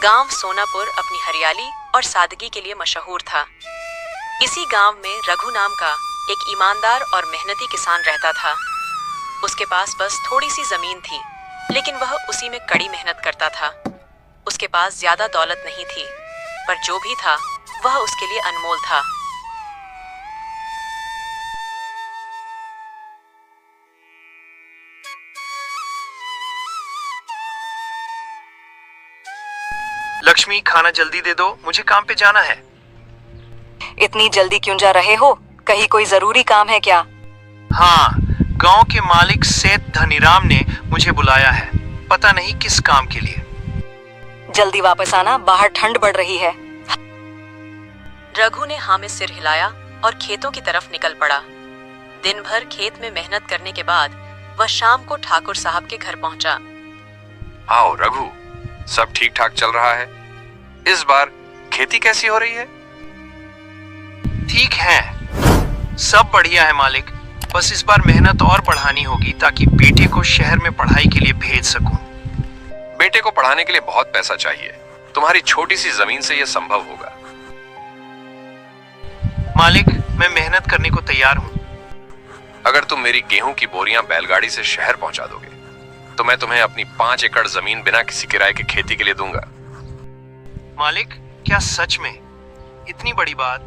गांव सोनापुर अपनी हरियाली और सादगी के लिए मशहूर था। इसी गांव में रघु नाम का एक ईमानदार और मेहनती किसान रहता था। उसके पास बस थोड़ी सी जमीन थी, लेकिन वह उसी में कड़ी मेहनत करता था। उसके पास ज्यादा दौलत नहीं थी, पर जो भी था वह उसके लिए अनमोल था। लक्ष्मी, खाना जल्दी दे दो, मुझे काम पे जाना है। इतनी जल्दी क्यों जा रहे हो? कहीं कोई जरूरी काम है क्या? हाँ, गांव के मालिक सेठ धनीराम ने मुझे बुलाया है, पता नहीं किस काम के लिए। जल्दी वापस आना, बाहर ठंड बढ़ रही है। रघु ने हाँ में सिर हिलाया और खेतों की तरफ निकल पड़ा। दिन भर खेत में मेहनत करने के बाद वह शाम को ठाकुर साहब के घर पहुंचा। आओ रघु, सब ठीक ठाक चल रहा है? इस बार खेती कैसी हो रही है? ठीक है, सब बढ़िया है मालिक। बस इस बार मेहनत और बढ़ानी होगी ताकि बेटे को शहर में पढ़ाई के लिए भेज सकूं। बेटे को पढ़ाने के लिए बहुत पैसा चाहिए। तुम्हारी छोटी सी जमीन से यह संभव होगा। मालिक, मैं मेहनत करने को तैयार हूं। अगर तुम मेरी गेहूं की बोरियां बैलगाड़ी से शहर पहुंचा दोगे तो मैं तुम्हें अपनी 5 एकड़ जमीन बिना किसी किराए की खेती के लिए दूंगा। मालिक, क्या सच में? इतनी बड़ी बात?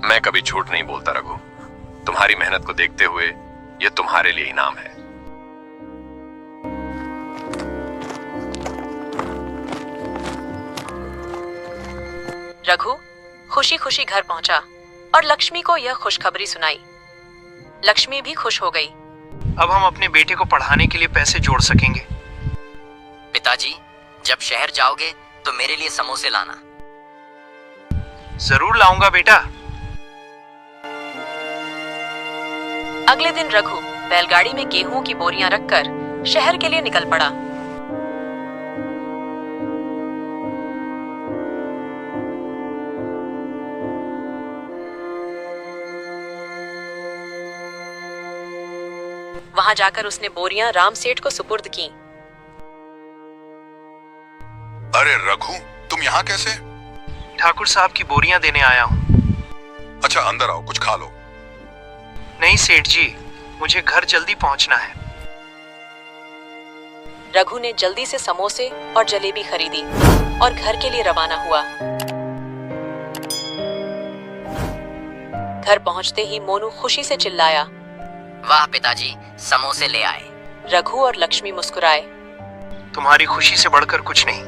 मैं कभी झूठ नहीं बोलता रघु। तुम्हारी मेहनत को देखते हुए यह तुम्हारे लिए इनाम है। रघु खुशी खुशी घर पहुंचा और लक्ष्मी को यह खुशखबरी सुनाई। लक्ष्मी भी खुश हो गई। अब हम अपने बेटे को पढ़ाने के लिए पैसे जोड़ सकेंगे। पिताजी, जब शहर जाओगे तो मेरे लिए समोसे लाना। जरूर लाऊंगा बेटा। अगले दिन रघु बैलगाड़ी में गेहूं की बोरियां रखकर शहर के लिए निकल पड़ा। वहां जाकर उसने बोरियां राम सेठ को सुपुर्द की। अरे रघु, तुम यहाँ कैसे? ठाकुर साहब की बोरियां देने आया हूँ। अच्छा, अंदर आओ, कुछ खा लो। नहीं सेठ जी, मुझे घर जल्दी पहुंचना है। रघु ने जल्दी से समोसे और जलेबी खरीदी और घर के लिए रवाना हुआ। घर पहुंचते ही मोनू खुशी से चिल्लाया, वाह पिताजी, समोसे ले आए। रघु और लक्ष्मी मुस्कुराए। तुम्हारी खुशी से बढ़कर कुछ नहीं।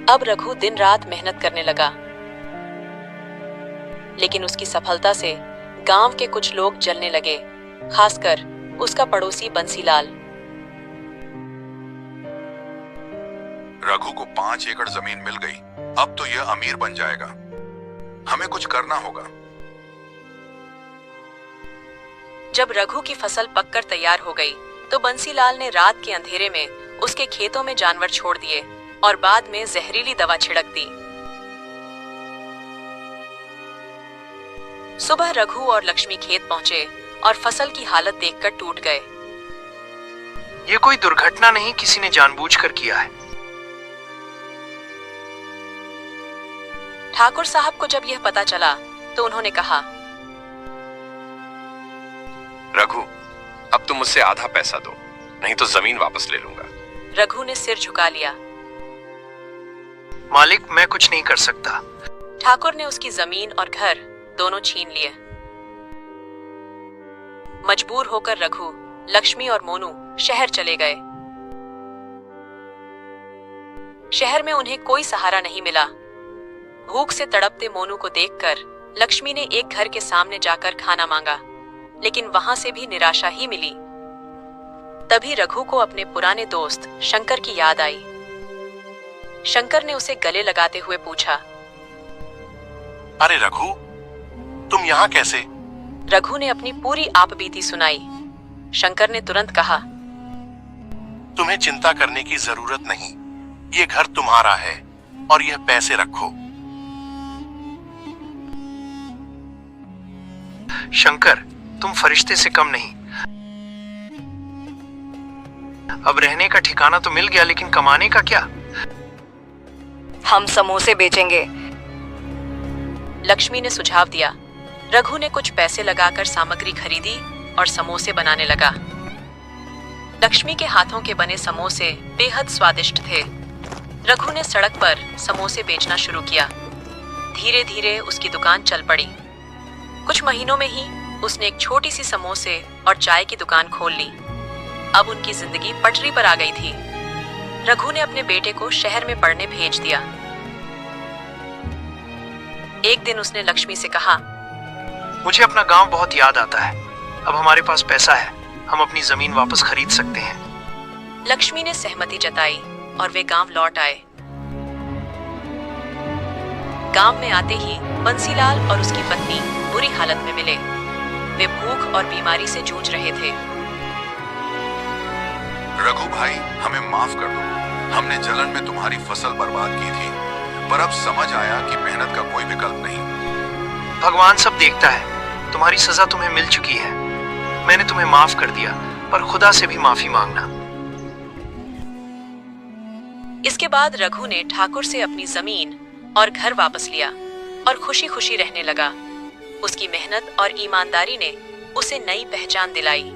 अब रघु दिन रात मेहनत करने लगा, लेकिन उसकी सफलता से गांव के कुछ लोग जलने लगे, खासकर उसका पड़ोसी बंसीलाल। रघु को 5 एकड़ जमीन मिल गई, अब तो यह अमीर बन जाएगा। हमें कुछ करना होगा। जब रघु की फसल पककर तैयार हो गई, तो बंसीलाल ने रात के अंधेरे में उसके खेतों में जानवर छोड़ दिए और बाद में जहरीली दवा छिड़क दी। सुबह रघु और लक्ष्मी खेत पहुंचे और फसल की हालत देखकर टूट गए। ये कोई दुर्घटना नहीं, किसी ने जानबूझकर किया है। ठाकुर साहब को जब यह पता चला तो उन्होंने कहा, रघु, अब तुम मुझसे आधा पैसा दो, नहीं तो जमीन वापस ले लूंगा। रघु ने सिर झुका लिया। मालिक, मैं कुछ नहीं कर सकता। ठाकुर ने उसकी जमीन और घर दोनों छीन लिए। मजबूर होकर रघु, लक्ष्मी और मोनू शहर चले गए। शहर में उन्हें कोई सहारा नहीं मिला। भूख से तड़पते मोनू को देखकर लक्ष्मी ने एक घर के सामने जाकर खाना मांगा, लेकिन वहां से भी निराशा ही मिली। तभी रघु को अपने पुराने दोस्त शंकर की याद आई। शंकर ने उसे गले लगाते हुए पूछा, अरे रघु, तुम यहाँ कैसे? रघु ने अपनी पूरी आपबीती सुनाई। शंकर ने तुरंत कहा, तुम्हें चिंता करने की जरूरत नहीं, ये घर तुम्हारा है और यह पैसे रखो। शंकर, तुम फरिश्ते से कम नहीं। अब रहने का ठिकाना तो मिल गया, लेकिन कमाने का क्या? हम समोसे बेचेंगे। लक्ष्मी ने सुझाव दिया। रघु ने कुछ पैसे लगाकर सामग्री खरीदी और समोसे बनाने लगा। लक्ष्मी के हाथों के बने समोसे बेहद स्वादिष्ट थे। रघु ने सड़क पर समोसे बेचना शुरू किया। धीरे धीरे उसकी दुकान चल पड़ी। कुछ महीनों में ही उसने एक छोटी सी समोसे और चाय की दुकान खोल ली। अब उनकी जिंदगी पटरी पर आ गई थी। रघु ने अपने बेटे को शहर में पढ़ने भेज दिया। एक दिन उसने लक्ष्मी से कहा, मुझे अपना गांव बहुत याद आता है। अब हमारे पास पैसा है, हम अपनी जमीन वापस खरीद सकते हैं। लक्ष्मी ने सहमति जताई और वे गांव लौट आए। गांव में आते ही बंसीलाल और उसकी पत्नी बुरी हालत में मिले। वे भूख और बीमारी से जूझ रहे थे। रघु भाई, हमें माफ कर दो। हमने जलन में तुम्हारी फसल बर्बाद की थी, पर अब समझ आया कि मेहनत का कोई विकल्प नहीं। भगवान सब देखता है। तुम्हारी सजा तुम्हें मिल चुकी है। मैंने तुम्हें माफ कर दिया, पर खुदा से भी माफी मांगना। इसके बाद रघु ने ठाकुर से अपनी जमीन और घर वापस लिया और खुशी खुशी रहने लगा। उसकी मेहनत और ईमानदारी ने उसे नई पहचान दिलाई।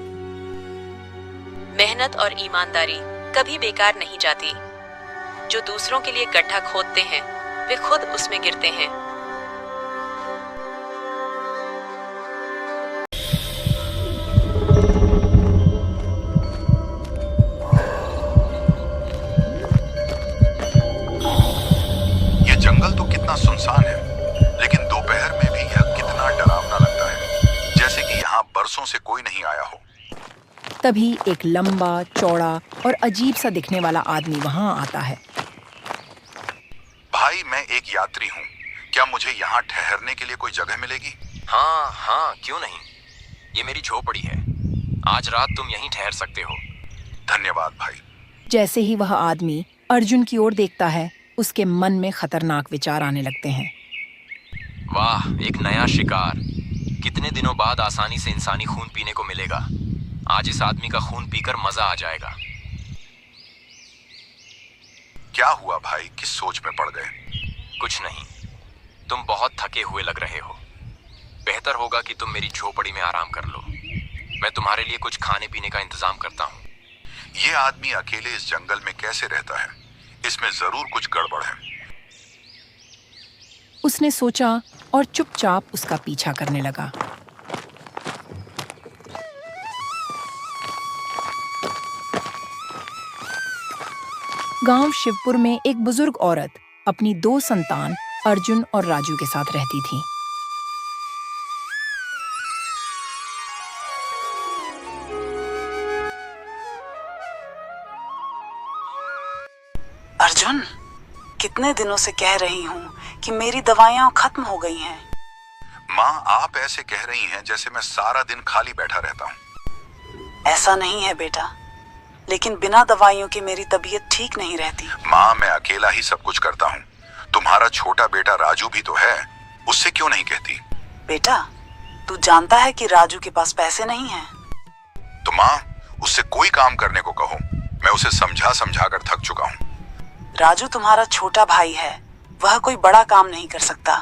मेहनत और ईमानदारी कभी बेकार नहीं जाती। जो दूसरों के लिए गड्ढा खोदते हैं, वे खुद उसमें गिरते हैं। ये जंगल तो कितना सुनसान है, लेकिन दोपहर में भी यह कितना डरावना लगता है, जैसे कि यहाँ बरसों से कोई नहीं आया हो। तभी एक लंबा, चौड़ा और अजीब सा दिखने वाला आदमी वहां आता है। भाई, मैं एक यात्री हूँ। क्या मुझे यहाँ ठहरने के लिए कोई जगह मिलेगी? हाँ हाँ, क्यों नहीं। ये मेरी झोपड़ी है। आज रात तुम यहीं ठहर सकते हो। धन्यवाद भाई। जैसे ही वह आदमी अर्जुन की ओर देखता है, उसके मन में खतरनाक विचार आने लगते हैं। वाह, एक नया शिकार। कितने दिनों बाद आसानी से इंसानी खून पीने को मिलेगा। आज इस आदमी का खून पीकर मजा आ जाएगा। क्या हुआ भाई, किस सोच में पड़ गए? कुछ नहीं, तुम बहुत थके हुए लग रहे हो। बेहतर होगा कि तुम मेरी झोपड़ी में आराम कर लो। मैं तुम्हारे लिए कुछ खाने पीने का इंतजाम करता हूँ। ये आदमी अकेले इस जंगल में कैसे रहता है? इसमें जरूर कुछ गड़बड़ है। उसने सोचा और चुपचाप उसका पीछा करने लगा। गांव शिवपुर में एक बुजुर्ग औरत अपनी 2 संतान अर्जुन और राजू के साथ रहती थी। अर्जुन, कितने दिनों से कह रही हूँ कि मेरी दवाइयाँ खत्म हो गई हैं। माँ, आप ऐसे कह रही हैं जैसे मैं सारा दिन खाली बैठा रहता हूँ। ऐसा नहीं है बेटा, लेकिन बिना दवाइयों के मेरी तबीयत ठीक नहीं रहती। माँ, मैं अकेला ही सब कुछ करता हूँ। तुम्हारा छोटा बेटा राजू भी तो है, उससे क्यों नहीं कहती? बेटा, तू जानता है कि राजू के पास पैसे नहीं हैं। तो माँ, उससे कोई काम करने को कहो। मैं उसे समझा समझा कर थक चुका हूँ। राजू तुम्हारा छोटा भाई है, वह कोई बड़ा काम नहीं कर सकता।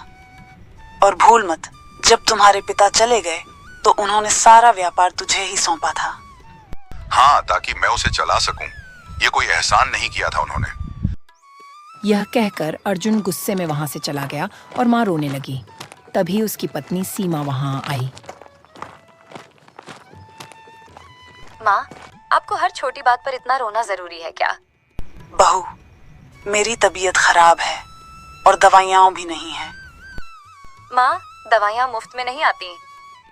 और भूल मत, जब तुम्हारे पिता चले गए तो उन्होंने सारा व्यापार तुझे ही सौंपा था। हाँ, ताकि मैं उसे चला सकूं। ये कोई एहसान नहीं किया था उन्होंने। यह कहकर अर्जुन गुस्से में वहां से चला गया और माँ रोने लगी। तभी उसकी पत्नी सीमा वहां आई। माँ, आपको हर छोटी बात पर इतना रोना जरूरी है क्या? बहू, मेरी तबीयत खराब है और दवाइयाँ भी नहीं है। माँ, दवाइयाँ मुफ्त में नहीं आती।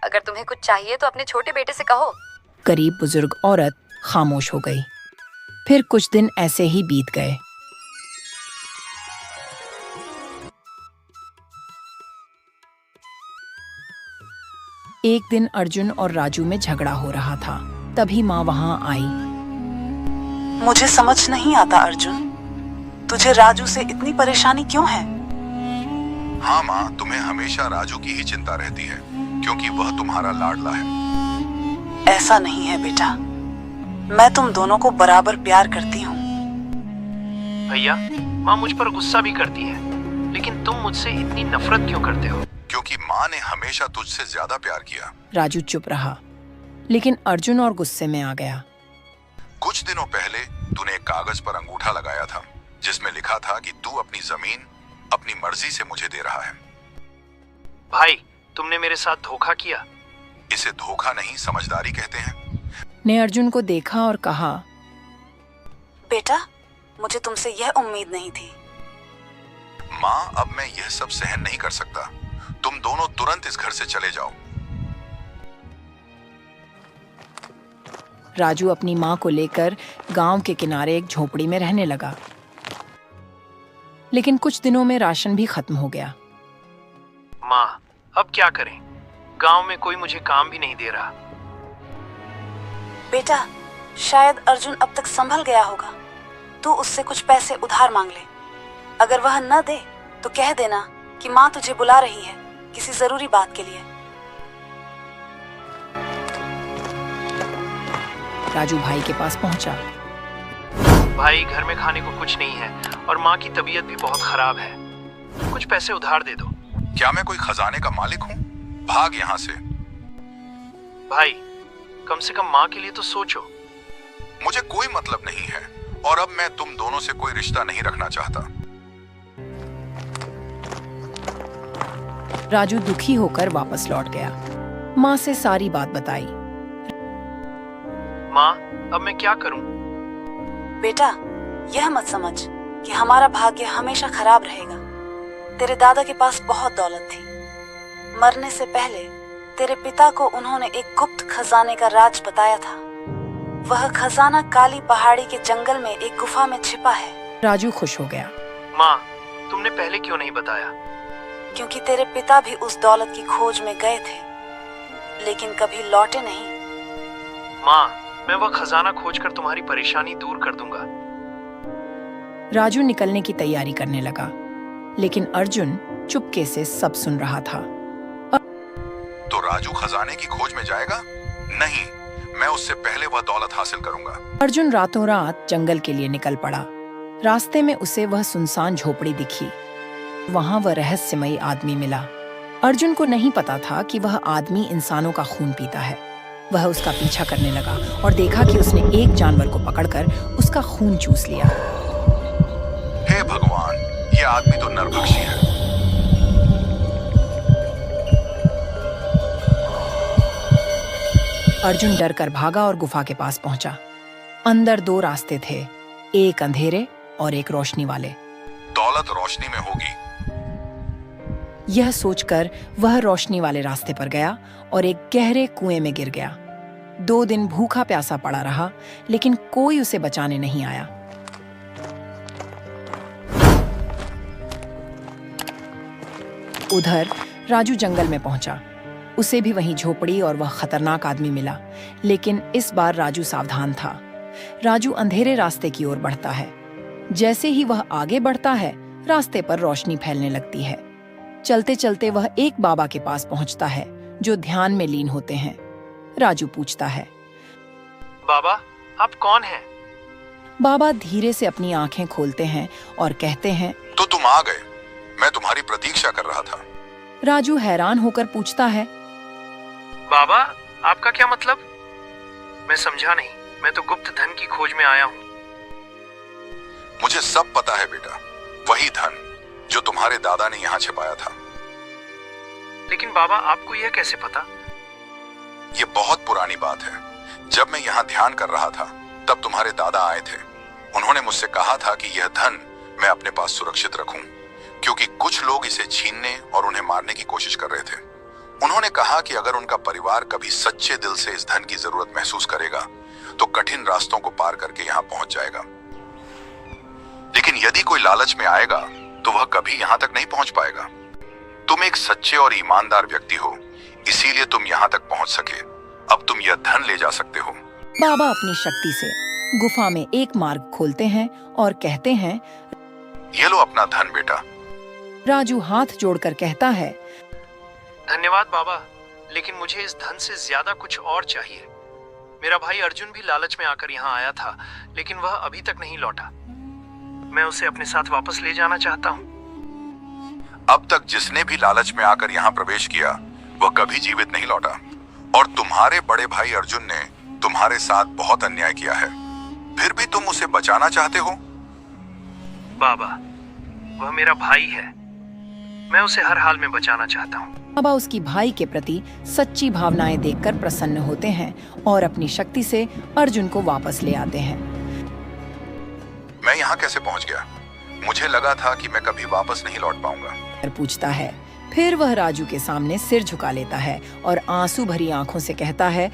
अगर तुम्हें कुछ चाहिए तो अपने छोटे बेटे से कहो। गरीब बुजुर्ग औरत खामोश हो गई। फिर कुछ दिन ऐसे ही बीत गए। एक दिन अर्जुन और राजू में झगड़ा हो रहा था। तभी माँ वहां आई। मुझे समझ नहीं आता अर्जुन, तुझे राजू से इतनी परेशानी क्यों है? हाँ माँ, तुम्हें हमेशा राजू की ही चिंता रहती है, क्योंकि वह तुम्हारा लाडला है। ऐसा नहीं है बेटा, मैं तुम दोनों को बराबर प्यार करती हूँ। भैया, माँ मुझ पर गुस्सा भी करती है, लेकिन तुम मुझसे इतनी नफरत क्यों करते हो? क्योंकि माँ ने हमेशा तुझसे ज्यादा प्यार किया। राजू चुप रहा, लेकिन अर्जुन और गुस्से में आ गया। कुछ दिनों पहले तूने एक कागज पर अंगूठा लगाया था जिसमें लिखा था कि तू अपनी जमीन अपनी मर्जी से मुझे दे रहा है। भाई, तुमने मेरे साथ धोखा किया। इसे धोखा नहीं, समझदारी कहते हैं। ने अर्जुन को देखा और कहा, बेटा, मुझे तुमसे यह उम्मीद नहीं थी। माँ, अब मैं यह सब सहन नहीं कर सकता। तुम दोनों तुरंत इस घर से चले जाओ। राजू अपनी माँ को लेकर गांव के किनारे एक झोपड़ी में रहने लगा। लेकिन कुछ दिनों में राशन भी खत्म हो गया। माँ, अब क्या करें? गांव में कोई मुझे काम भी नहीं दे रहा। बेटा, शायद अर्जुन अब तक संभल गया होगा। तू उससे कुछ पैसे उधार मांग ले। अगर वह न दे तो कह देना कि माँ तुझे बुला रही है किसी जरूरी बात के लिए। राजू भाई के पास पहुंचा। भाई, घर में खाने को कुछ नहीं है और माँ की तबीयत भी बहुत खराब है। कुछ पैसे उधार दे दो। क्या मैं कोई खजाने का मालिक हूँ? भाग यहाँ से। भाई, कम से कम माँ के लिए तो सोचो। मुझे कोई मतलब नहीं है और अब मैं तुम दोनों से कोई रिश्ता नहीं रखना चाहता। राजू दुखी होकर वापस लौट गया। माँ से सारी बात बताई। माँ, अब मैं क्या करूं? बेटा, यह मत समझ कि हमारा भाग्य हमेशा खराब रहेगा। तेरे दादा के पास बहुत दौलत थी। मरने से पहले तेरे पिता को उन्होंने एक गुप्त खजाने का राज बताया था। वह खजाना काली पहाड़ी के जंगल में एक गुफा में छिपा है। राजू खुश हो गया। माँ, तुमने पहले क्यों नहीं बताया? क्योंकि तेरे पिता भी उस दौलत की खोज में गए थे, लेकिन कभी लौटे नहीं। माँ, मैं वह खजाना खोजकर तुम्हारी परेशानी दूर कर दूंगा। राजू निकलने की तैयारी करने लगा, लेकिन अर्जुन चुपके से सब सुन रहा था। तो राजू खजाने की खोज में जाएगा? नहीं, मैं उससे पहले वह दौलत हासिल करूंगा। अर्जुन रातों रात जंगल के लिए निकल पड़ा। रास्ते में उसे वह सुनसान झोपड़ी दिखी। वहां वह रहस्यमयी आदमी मिला। अर्जुन को नहीं पता था कि वह आदमी इंसानों का खून पीता है। वह उसका पीछा करने लगा और देखा कि उसने एक जानवर को पकड़कर उसका खून चूस लिया। हे भगवान, यह आदमी तो नरभक्षी है। अर्जुन डर कर भागा और गुफा के पास पहुंचा। अंदर दो रास्ते थे, एक अंधेरे और एक रोशनी वाले। दौलत रोशनी में होगी। यह सोचकर वह रोशनी वाले रास्ते पर गया और एक गहरे कुएं में गिर गया। 2 दिन भूखा प्यासा पड़ा रहा, लेकिन कोई उसे बचाने नहीं आया। उधर राजू जंगल में पहुंचा। उसे भी वहीं झोपड़ी और वह खतरनाक आदमी मिला, लेकिन इस बार राजू सावधान था। राजू अंधेरे रास्ते की ओर बढ़ता है। जैसे ही वह आगे बढ़ता है, रास्ते पर रोशनी फैलने लगती है। चलते चलते वह एक बाबा के पास पहुंचता है जो ध्यान में लीन होते हैं। राजू पूछता है, बाबा, आप कौन हैं? बाबा धीरे से अपनी आंखें खोलते हैं और कहते हैं, तो तुम आ गए। मैं तुम्हारी प्रतीक्षा कर रहा था। राजू हैरान होकर पूछता है, बाबा, आपका क्या मतलब? मैं समझा नहीं। मैं तो गुप्त धन की खोज में आया हूँ। मुझे सब पता है बेटा, वही धन जो तुम्हारे दादा ने यहाँ छिपाया था। लेकिन बाबा, आपको यह कैसे पता? ये बहुत पुरानी बात है। जब मैं यहाँ ध्यान कर रहा था, तब तुम्हारे दादा आए थे। उन्होंने मुझसे कहा था कि यह धन मैं अपने पास सुरक्षित रखूं, क्योंकि कुछ लोग इसे छीनने और उन्हें मारने की कोशिश कर रहे थे। उन्होंने कहा कि अगर उनका परिवार कभी सच्चे दिल से इस धन की जरूरत महसूस करेगा, तो कठिन रास्तों को पार करके यहाँ पहुंच जाएगा। लेकिन यदि कोई लालच में आएगा, तो वह कभी यहाँ तक नहीं पहुंच पाएगा। तुम एक सच्चे और ईमानदार व्यक्ति हो, इसीलिए तुम यहाँ तक पहुंच सके। अब तुम यह धन ले जा सकते हो। बाबा अपनी शक्ति से गुफा में एक मार्ग खोलते हैं और कहते हैं, ये लो अपना धन बेटा। राजू हाथ जोड़कर कहता है, धन्यवाद बाबा, लेकिन मुझे इस धन से ज्यादा कुछ और चाहिए। मेरा भाई अर्जुन भी लालच में आकर यहाँ आया था, लेकिन वह अभी तक नहीं लौटा। मैं उसे अपने साथ वापस ले जाना चाहता हूँ। अब तक जिसने भी लालच में आकर यहाँ प्रवेश किया वह कभी जीवित नहीं लौटा, और तुम्हारे बड़े भाई अर्जुन ने तुम्हारे साथ बहुत अन्याय किया है, फिर भी तुम उसे बचाना चाहते हो। बाबा, वह मेरा भाई है, मैं उसे हर हाल में बचाना चाहता हूँ। बाबा उसकी भाई के प्रति सच्ची भावनाएं देखकर प्रसन्न होते हैं और अपनी शक्ति से अर्जुन को वापस ले आते हैं। मैं यहाँ कैसे पहुँच गया? मुझे लगा था कि मैं कभी वापस नहीं लौट पाऊंगा। पूछता है। फिर वह राजू के सामने सिर झुका लेता है और आंसू भरी आंखों से कहता है,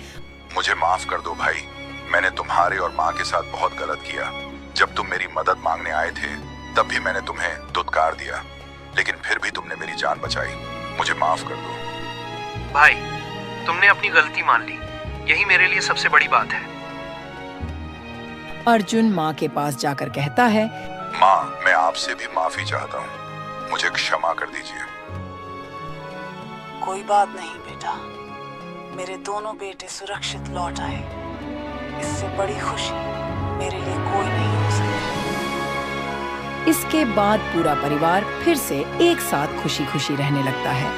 मुझे माफ कर दो भाई, मैंने तुम्हारे और माँ के साथ बहुत गलत किया। जब तुम मेरी मदद मांगने आए थे तब भी मैंने तुम्हें दुत्कार दिया, लेकिन फिर भी तुमने मेरी जान बचाई। मुझे माफ कर दो। भाई, तुमने अपनी गलती मान ली, यही मेरे लिए सबसे बड़ी बात है। अर्जुन माँ के पास जाकर कहता है, माँ, मैं आपसे भी माफी चाहता हूँ, मुझे क्षमा कर दीजिए। कोई बात नहीं बेटा, मेरे दोनों बेटे सुरक्षित लौट आए। इससे बड़ी खुशी मेरे लिए कोई नहीं हो सकती। इसके बाद पूरा परिवार फिर से एक साथ खुशी खुशी रहने लगता है।